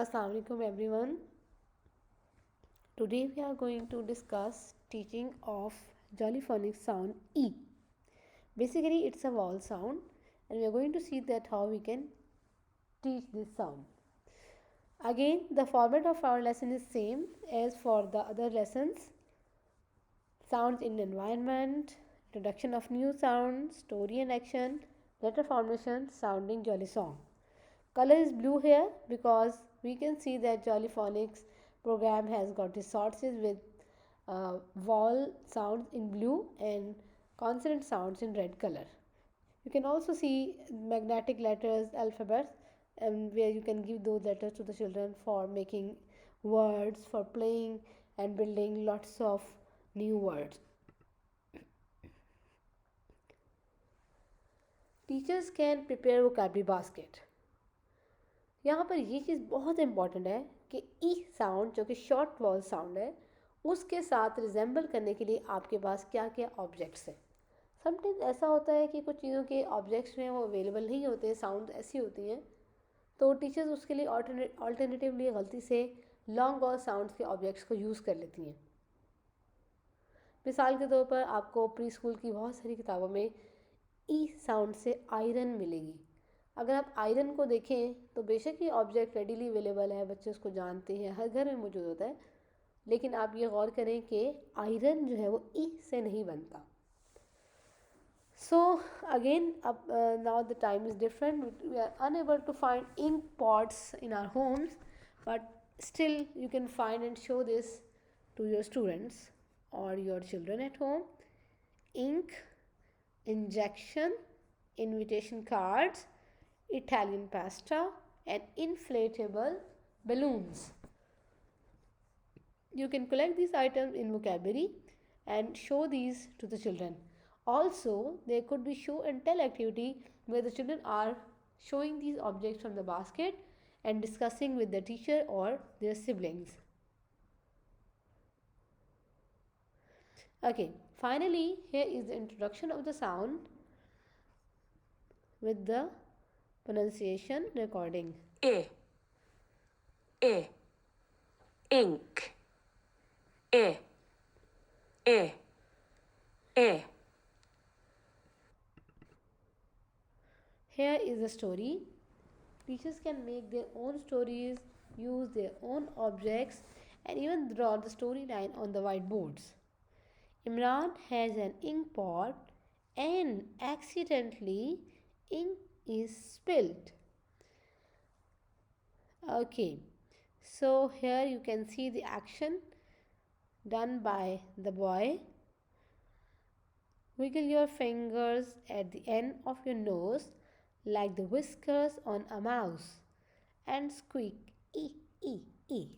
Assalamu alaikum everyone. Today we are going to discuss teaching of jolly phonics sound E. Basically it's a vowel sound and we are going to see that how we can teach this sound. Again the format of our lesson is same as for the other lessons. Sounds in environment, introduction of new sounds, story and action, letter formation, sounding jolly song. Color is blue here because we can see that Jolly Phonics program has got resources with vowel sounds in blue and consonant sounds in red color. You can also see magnetic letters, alphabets, and where you can give those letters to the children for making words, for playing and building lots of new words. Teachers can prepare vocabulary basket. यहाँ पर ये चीज़ बहुत important है कि ई sound जो कि short wall sound है उसके साथ रिजेंबल करने के लिए आपके पास क्या क्या ऑब्जेक्ट्स हैं. समटाइम्स ऐसा होता है कि कुछ चीज़ों के ऑब्जेक्ट्स में वो अवेलेबल नहीं होते, साउंड ऐसी होती हैं तो टीचर्स उसके लिए ऑल्टरनेटिवली गलती से लॉन्ग वॉल साउंड्स के ऑब्जेक्ट्स को यूज़ कर लेती हैं. मिसाल के तौर पर आपको प्री स्कूल की बहुत सारी किताबों में ई साउंड से आयरन मिलेगी. अगर आप आयरन को देखें तो बेशक ये ऑब्जेक्ट रेडीली अवेलेबल है, बच्चे उसको जानते हैं, हर घर में मौजूद होता है, लेकिन आप ये गौर करें कि आयरन जो है वो ई से नहीं बनता. सो अगेन अब now the time is different, we are unable to find ink pots in our homes, but still you can find and show this to your students और your children at home. Ink, injection, invitation cards, Italian pasta and inflatable balloons. You can collect these items in vocabulary and show these to the children. Also, there could be show and tell activity where the children are showing these objects from the basket and discussing with the teacher or their siblings. Okay, finally, here is the introduction of the sound with the pronunciation recording. I, ink, I. Here is the story. Teachers can make their own stories, use their own objects, and even draw the storyline on the whiteboards. Imran has an ink pot and accidentally ink is spilled. Okay, so here you can see the action done by the boy. Wiggle your fingers at the end of your nose like the whiskers on a mouse and squeak ee ee ee.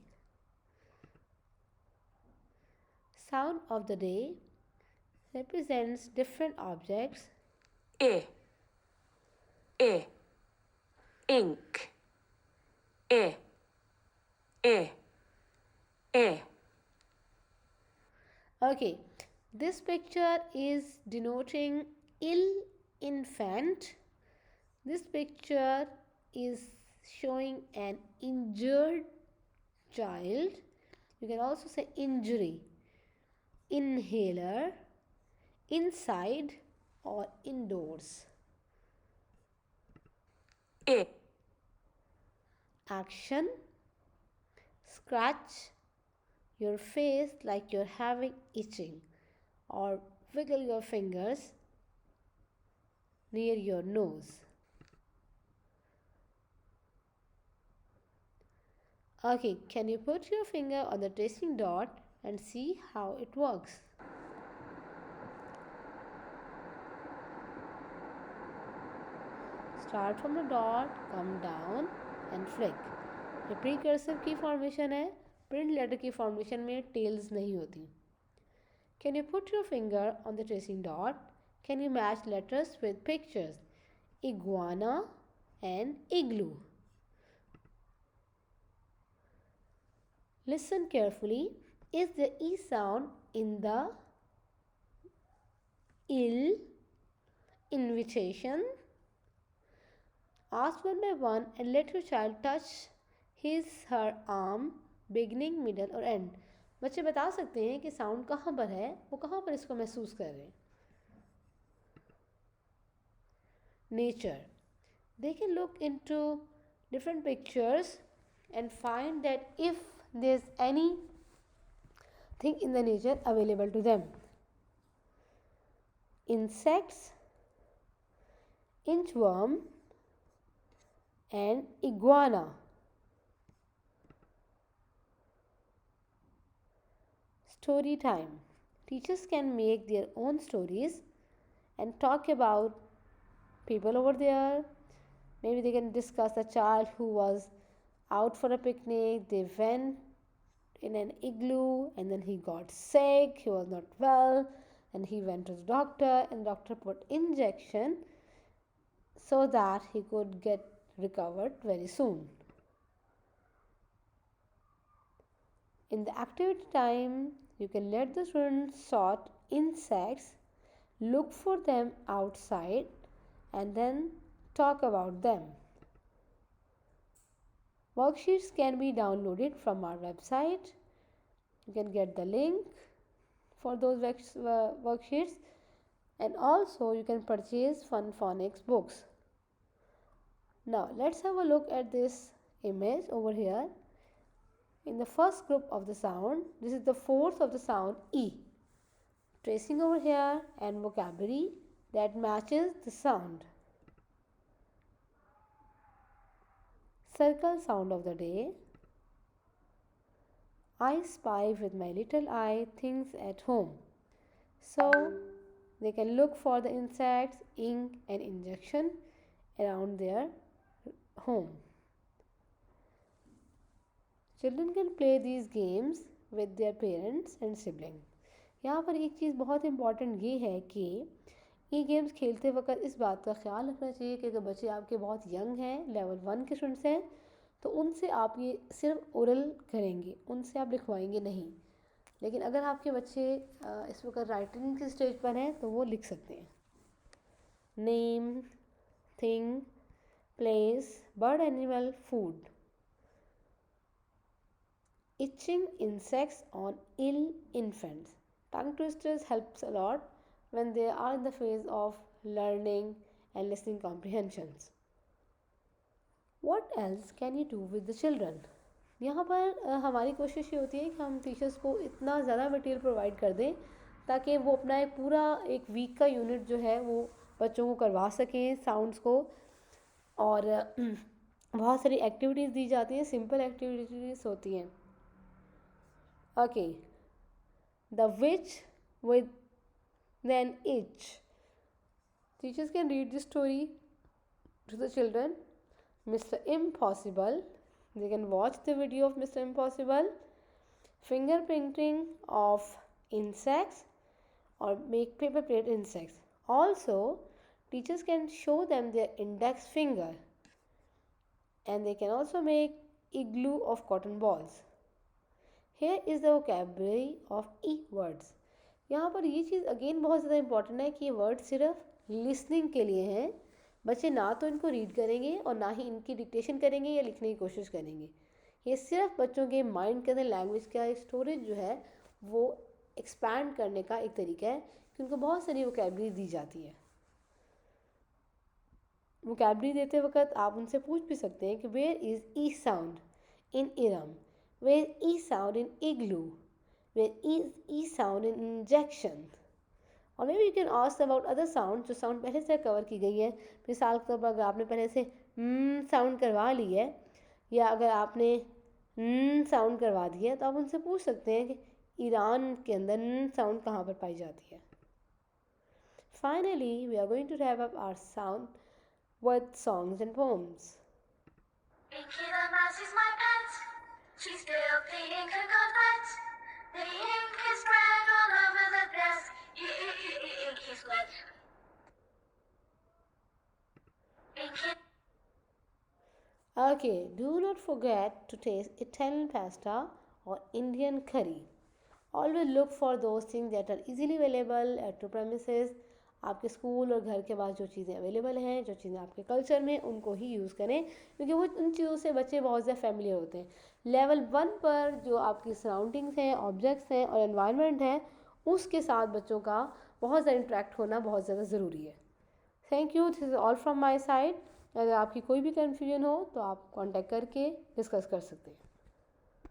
Sound of the day represents different objects. I, ink, I. Okay, this picture is denoting ill infant. This picture is showing an injured child. You can also say injury. Inhaler, inside or indoors. I, Action, scratch your face like you're having itching or wiggle your fingers near your nose. Okay, can you put your finger on the tracing dot and see how it works? Start from the dot, come down and flick. ये प्रीकर्सिव की formation है, print letter की formation में tales नहीं होती. Can you put your finger on the tracing dot? Can you match letters with pictures? Iguana and igloo. Listen carefully. Is the E sound in the ill, invitation? Ask one by one and let your child touch his her arm, beginning, middle और end. बच्चे बता सकते हैं कि sound कहाँ पर है, वो कहाँ पर इसको महसूस कर रहे हैं. Nature. They can look into different pictures and find that if there's anything in the nature available to them. Insects, inchworm and iguana. Story time. Teachers can make their own stories and talk about people over there. Maybe they can discuss a child who was out for a picnic. They went in an igloo and then he got sick. He was not well and he went to the doctor and the doctor put injection so that he could get recovered very soon. In the activity time, you can let the students sort insects, look for them outside and then talk about them. Worksheets can be downloaded from our website. You can get the link for those worksheets, and also you can purchase fun phonics books. Now let's have a look at this image over here. In the first group of the sound, this is the fourth of the sound E. Tracing over here and vocabulary that matches the sound. Circle sound of the day. I spy with my little eye things at home. So they can look for the insects, ink and injection around their home. Children can play these games with their parents and siblings. यहाँ पर एक चीज़ बहुत important ये है कि ये games खेलते वक्त इस बात का ख्याल रखना चाहिए कि अगर बच्चे आपके बहुत यंग हैं, लेवल 1 के स्टूडेंट्स हैं, तो उनसे आप ये सिर्फ ओरल करेंगे, उनसे आप लिखवाएंगे नहीं. लेकिन अगर आपके बच्चे इस वक्त राइटिंग के स्टेज पर हैं तो वो लिख सकते हैं. Name, thing, place, bird, animal, food. Itching insects on ill infants. Tongue twisters helps a lot when they are in the phase of learning and listening comprehensions. What else can you do with the children? यहाँ पर हमारी कोशिश ये होती है कि हम teachers को इतना ज़्यादा मटेरियल प्रोवाइड कर दें ताकि वो अपना एक पूरा एक वीक का यूनिट जो है वो बच्चों को करवा सकें साउंड्स को. और बहुत सारी एक्टिविटीज़ दी जाती हैं, सिंपल एक्टिविटीज़ होती हैं. Okay, the witch with an itch. Teachers can read this story to the children. Mr. Impossible. They can watch the video of Mr. Impossible. Fingerprinting of insects or make paper plate insects. Also, teachers can show them their index finger. And they can also make igloo of cotton balls. Here is the vocabulary of E words. यहाँ पर ये चीज़ again बहुत ज़्यादा important है कि ये word सिर्फ listening के लिए हैं. बच्चे ना तो इनको रीड करेंगे और ना ही इनकी डिक्टेशन करेंगे या लिखने की कोशिश करेंगे. ये सिर्फ बच्चों के माइंड के अंदर लैंग्वेज का एक स्टोरेज जो है वो एक्सपैंड करने का एक तरीका है कि उनको बहुत सारी वोकेबलरी दी जाती है. वोकेबलरी देते वक्त आप उनसे पूछ भी सकते हैं कि where is E sound in Iram, where E sound in igloo, where E sound in injection. और maybe you can ask about other sounds जो साउंड पहले से कवर की गई है. मिसाल के तौर पर अगर आपने पहले से साउंड करवा ली है या अगर आपने साउंड करवा दी है तो आप उनसे पूछ सकते हैं कि ईरान के अंदर साउंड कहाँ पर पाई जाती है. Finally, we are going to wrap up our sound with songs and poems. Pinky the mouse is my pet. She spilled the ink and got wet. The ink is spread all over the desk. Ink is wet. Pinky. Okay, do not forget to taste Italian pasta or Indian curry. Always look for those things that are easily available at your premises. आपके school और घर के पास जो चीज़ें available हैं, जो चीज़ें आपके कल्चर में, उनको ही यूज़ करें, क्योंकि वो उन चीज़ों से बच्चे बहुत ज़्यादा फैमिलियर होते हैं। लेवल 1 पर जो आपकी सराउंडिंग्स हैं, ऑब्जेक्ट्स हैं और एनवायरनमेंट है, उसके साथ बच्चों का बहुत ज़्यादा इंटरेक्ट होना बहुत ज़्यादा ज़रूरी है। Thank you, this is all from my side. अगर आपकी कोई भी कन्फ्यूजन हो तो आप कॉन्टेक्ट करके डिस्कस कर सकते हैं।